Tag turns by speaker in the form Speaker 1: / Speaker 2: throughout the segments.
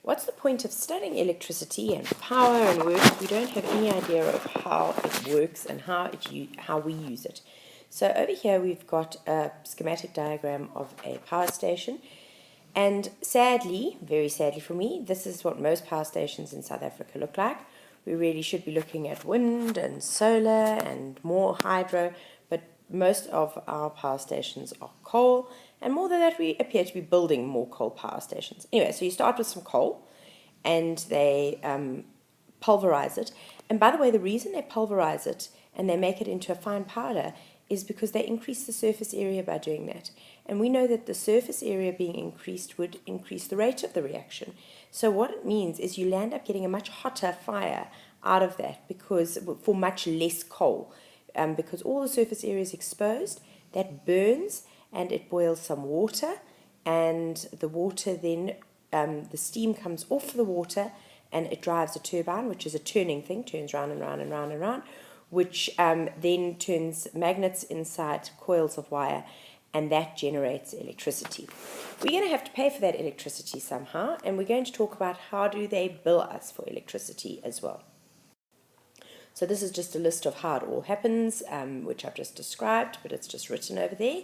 Speaker 1: What's the point of studying electricity and power and work if we don't have any idea of how it works and how we use it? So over here we've got a schematic diagram of a power station, and sadly, very sadly for me, this is what most power stations in South Africa look like. We really should be looking at wind and solar and more hydro, but most of our power stations are coal, and more than that, we appear to be building more coal power stations. Anyway, so you start with some coal, and they pulverize it. And by the way, the reason they pulverize it and they make it into a fine powder is because they increase the surface area by doing that. And we know that the surface area being increased would increase the rate of the reaction. So what it means is you land up getting a much hotter fire out of that because for much less coal. Because all the surface area is exposed, that burns and it boils some water, and the water then, the steam comes off the water and it drives a turbine, which is a turning thing, turns round and round and round and round, which then turns magnets inside coils of wire, and that generates electricity. We're going to have to pay for that electricity somehow, and we're going to talk about how do they bill us for electricity as well. So this is just a list of how it all happens, which I've just described, but it's just written over there.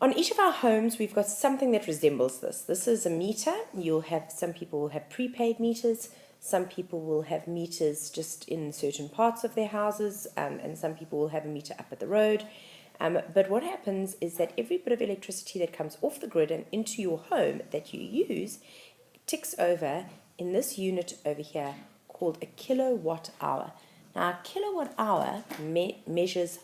Speaker 1: On each of our homes, we've got something that resembles this. This is a meter. Some people will have prepaid meters. Some people will have meters just in certain parts of their houses, and some people will have a meter up at the road. But what happens is that every bit of electricity that comes off the grid and into your home that you use ticks over in this unit over here called a kilowatt hour. Now, a kilowatt hour measures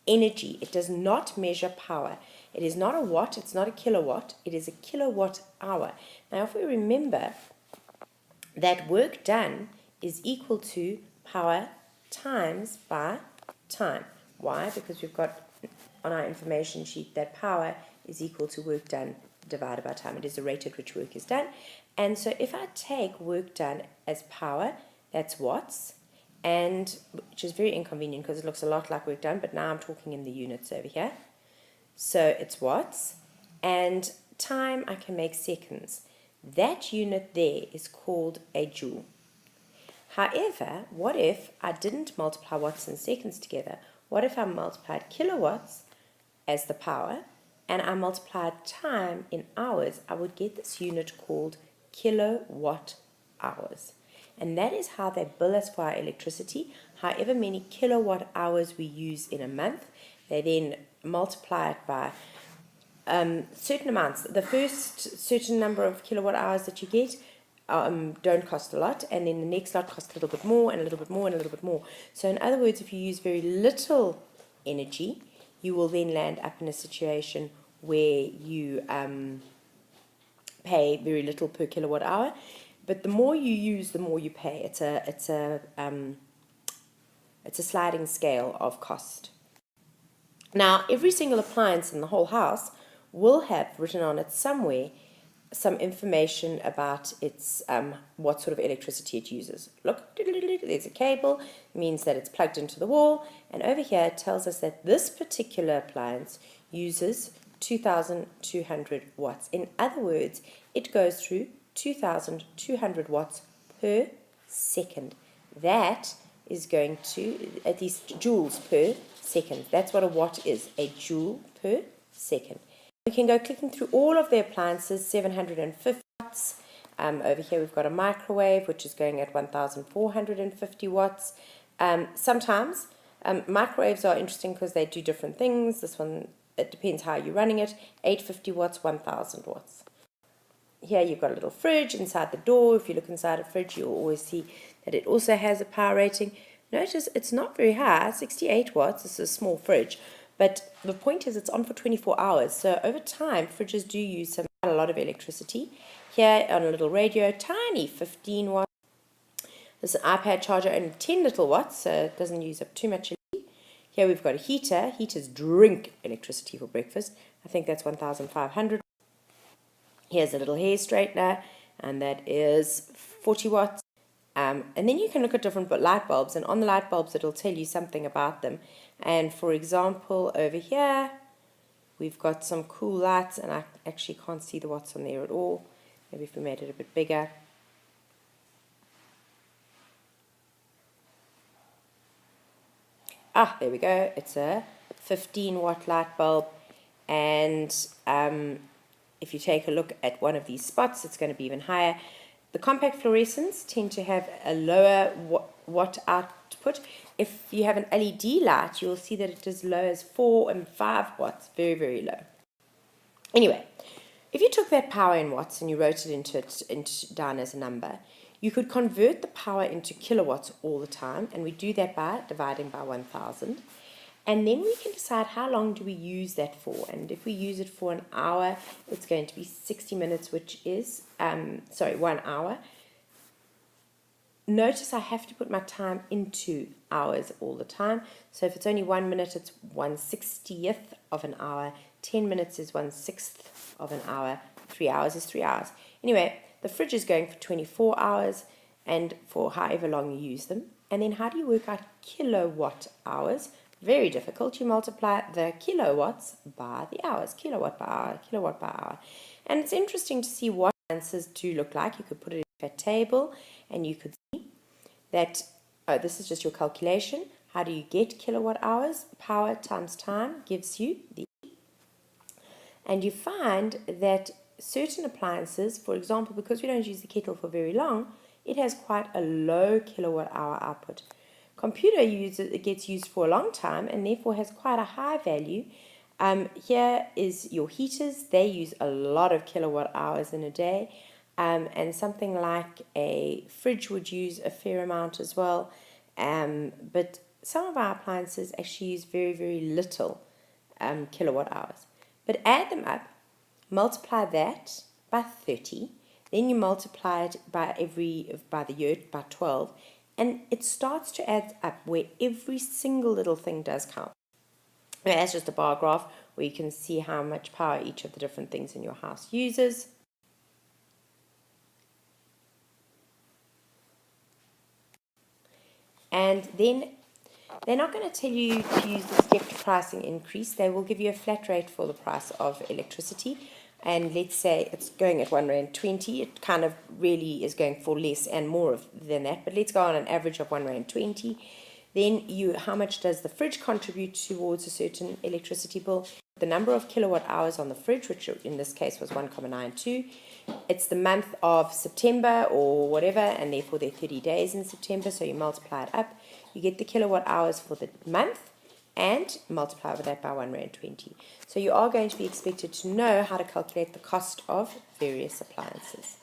Speaker 1: energy. It does not measure power. It is not a watt, it's not a kilowatt, it is a kilowatt hour. Now, if we remember that work done is equal to power times by time. Why? Because we've got on our information sheet that power is equal to work done divided by time. It is the rate at which work is done. And so if I take work done as power, that's watts, and which is very inconvenient because it looks a lot like work done, but now I'm talking in the units over here. So it's watts, and time I can make seconds. That unit there is called a joule. However, what if I didn't multiply watts and seconds together? What if I multiplied kilowatts as the power and I multiplied time in hours? I would get this unit called kilowatt hours. And that is how they bill us for our electricity. However many kilowatt hours we use in a month, they then multiply it by certain amounts. The first certain number of kilowatt hours that you get don't cost a lot, and then the next lot costs a little bit more and a little bit more and a little bit more. So in other words, if you use very little energy, you will then land up in a situation where you pay very little per kilowatt hour. But the more you use, the more you pay. It's a sliding scale of cost. Now, every single appliance in the whole house will have written on it somewhere some information about its what sort of electricity it uses. Look, there's a cable, means that it's plugged into the wall, and over here it tells us that this particular appliance uses 2,200 watts. In other words, it goes through 2,200 watts per second. That is going to, at least joules per second. That's what a watt is, a joule per second. We can go clicking through all of the appliances, 750 watts. Over here we've got a microwave, which is going at 1,450 watts. Sometimes microwaves are interesting because they do different things. This one, it depends how you're running it, 850 watts, 1,000 watts. Here you've got a little fridge inside the door. If you look inside a fridge, you'll always see that it also has a power rating. Notice it's not very high, 68 watts. This is a small fridge. But the point is it's on for 24 hours. So over time, fridges do use quite a lot of electricity. Here on a little radio, tiny 15 watts. This is an iPad charger, only 10 little watts, so it doesn't use up too much electricity. Here we've got a heater. Heaters drink electricity for breakfast. I think that's 1,500. Here's a little hair straightener, and that is 40 watts. And then you can look at different light bulbs, and on the light bulbs it'll tell you something about them. And for example, over here We've got some cool lights, and I actually can't see the watts on there at all. Maybe if we made it a bit bigger. Ah, there we go. It's a 15-watt light bulb, and if you take a look at one of these spots, it's going to be even higher. The compact fluorescents tend to have a lower watt output. If you have an LED light, you'll see that it is as low as 4 and 5 watts, very, very low. Anyway, if you took that power in watts and you wrote it down as a number, you could convert the power into kilowatts all the time, and we do that by dividing by 1,000. And then we can decide how long do we use that for. And if we use it for an hour, it's going to be 60 minutes, which is, 1 hour. Notice I have to put my time into hours all the time. So if it's only 1 minute, it's 1/60th of an hour. 10 minutes is 1/6th of an hour. 3 hours is 3 hours. Anyway, the fridge is going for 24 hours and for however long you use them. And then how do you work out kilowatt hours? Very difficult. You multiply the kilowatts by the hours. Kilowatt by hour, kilowatt by hour. And it's interesting to see what answers do look like. You could put it in a table and you could see that, this is just your calculation. How do you get kilowatt hours? Power times time gives you the... And you find that certain appliances, for example, because we don't use the kettle for very long, it has quite a low kilowatt hour output. Computer gets used for a long time and therefore has quite a high value. Here is your heaters. They use a lot of kilowatt hours in a day, and something like a fridge would use a fair amount as well. But some of our appliances actually use very, very little kilowatt hours. But add them up, multiply that by 30, then you multiply it by the year by 12, and it starts to add up where every single little thing does count. Now, that's just a bar graph where you can see how much power each of the different things in your house uses. And then they're not going to tell you to use the stepped pricing increase. They will give you a flat rate for the price of electricity. And let's say it's going at R1.20, it kind of really is going for less and more than that. But let's go on an average of R1.20. Then how much does the fridge contribute towards a certain electricity bill? The number of kilowatt hours on the fridge, which in this case was 1,92. It's the month of September or whatever, and therefore there are 30 days in September, so you multiply it up. You get the kilowatt hours for the month and multiply that by R1.20. So you are going to be expected to know how to calculate the cost of various appliances.